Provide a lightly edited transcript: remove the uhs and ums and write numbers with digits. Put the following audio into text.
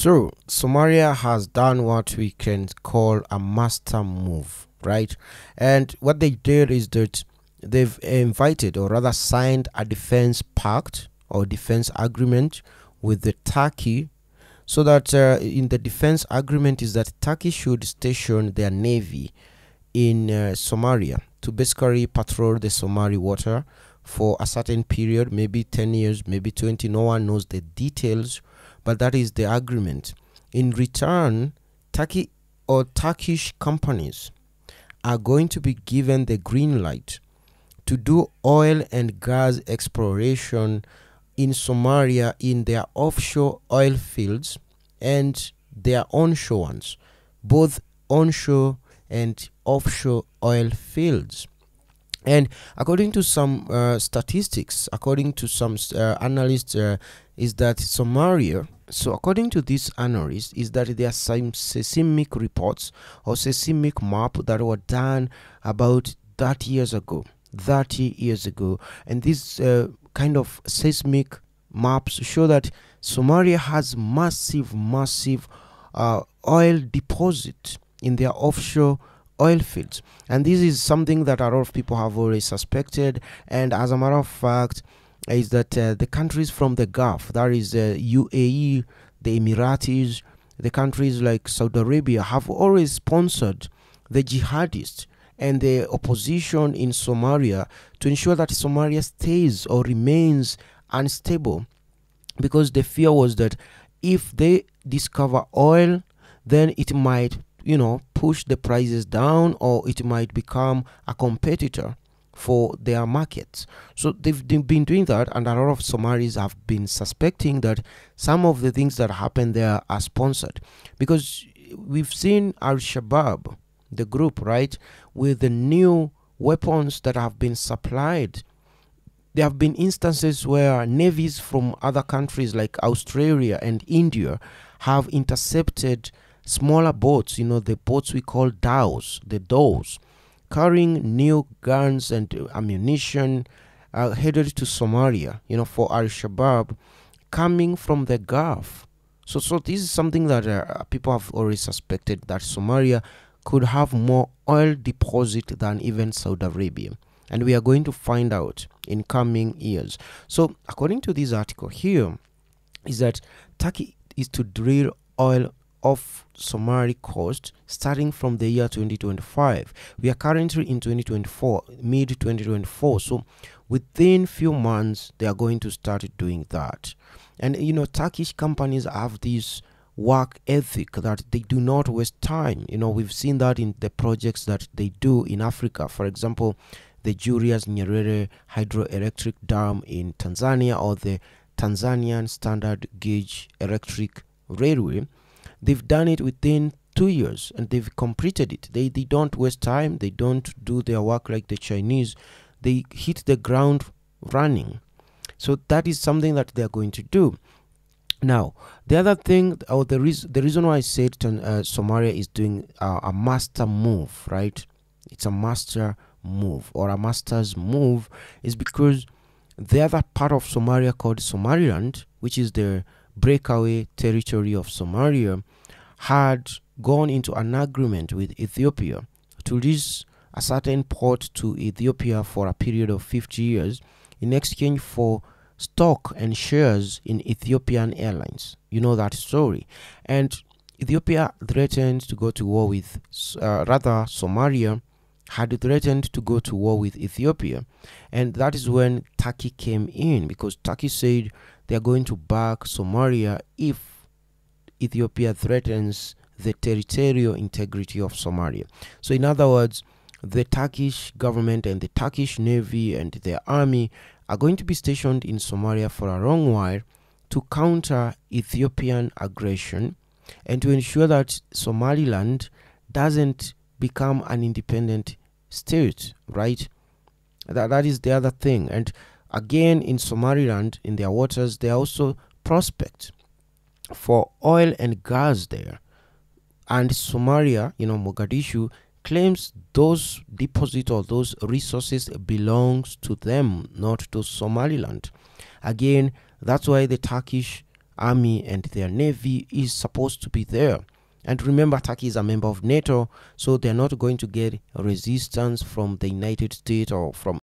So, Somalia has done what we can call a master move, right? And what they did is that they've invited, or rather signed, a defense pact or defense agreement with the Turkey, so that in the defense agreement is that Turkey should station their navy in Somalia to basically patrol the Somali water for a certain period, maybe 10 years, maybe 20. No one knows the details, but that is the agreement. In return, Turkey or Turkish companies are going to be given the green light to do oil and gas exploration in Somalia in their offshore oil fields and their onshore ones, both onshore and offshore oil fields. And according to some statistics, according to some analysts, is that Somalia, so according to these analysts, is that there are some seismic reports or seismic map that were done about 30 years ago. And these kind of seismic maps show that Somalia has massive oil deposit in their offshore oil fields, and this is something that a lot of people have already suspected. And as a matter of fact, is that the countries from the Gulf, that is UAE, the Emiratis, the countries like Saudi Arabia, have always sponsored the jihadists and the opposition in Somalia to ensure that Somalia stays or remains unstable, because the fear was that if they discover oil, then it might push the prices down, or it might become a competitor for their markets. So they've been doing that, and a lot of Somalis have been suspecting that some of the things that happen there are sponsored, because we've seen Al-Shabaab, the group, right, with the new weapons that have been supplied. There have been instances where navies from other countries like Australia and India have intercepted smaller boats, the boats we call dhows, carrying new guns and ammunition headed to Somalia, for Al-Shabaab, coming from the Gulf. So this is something that people have already suspected, that Somalia could have more oil deposit than even Saudi Arabia. And we are going to find out in coming years. So according to this article here, is that Turkey is to drill oil off Somali coast starting from the year 2025. We are currently in 2024, mid 2024. So within few months, they are going to start doing that. And Turkish companies have this work ethic that they do not waste time. We've seen that in the projects that they do in Africa. For example, the Julius Nyerere hydroelectric dam in Tanzania, or the Tanzanian standard gauge electric railway. They've done it within 2 years, and they've completed it. They don't waste time. They don't do their work like the Chinese. They hit the ground running. So that is something that they're going to do. Now, the other thing, or the reason why I said Somalia is doing a master move, right? It's a master move, or a master's move, is because the other part of Somalia called Somaliland, which is the breakaway territory of Somalia, had gone into an agreement with Ethiopia to lease a certain port to Ethiopia for a period of 50 years in exchange for stock and shares in Ethiopian Airlines. You know that story. And Ethiopia threatened to go to war with, Somalia had threatened to go to war with Ethiopia. And that is when Turkey came in, because Turkey said they are going to back Somalia if Ethiopia threatens the territorial integrity of Somalia. So in other words, the Turkish government and the Turkish Navy and their army are going to be stationed in Somalia for a long while to counter Ethiopian aggression and to ensure that Somaliland doesn't become an independent state, right? That is the other thing. And again, in Somaliland, in their waters, they also prospect for oil and gas there. And Somalia, Mogadishu, claims those deposits or those resources belongs to them, not to Somaliland. Again, that's why the Turkish army and their navy is supposed to be there. And remember, Turkey is a member of NATO, so they're not going to get resistance from the United States or from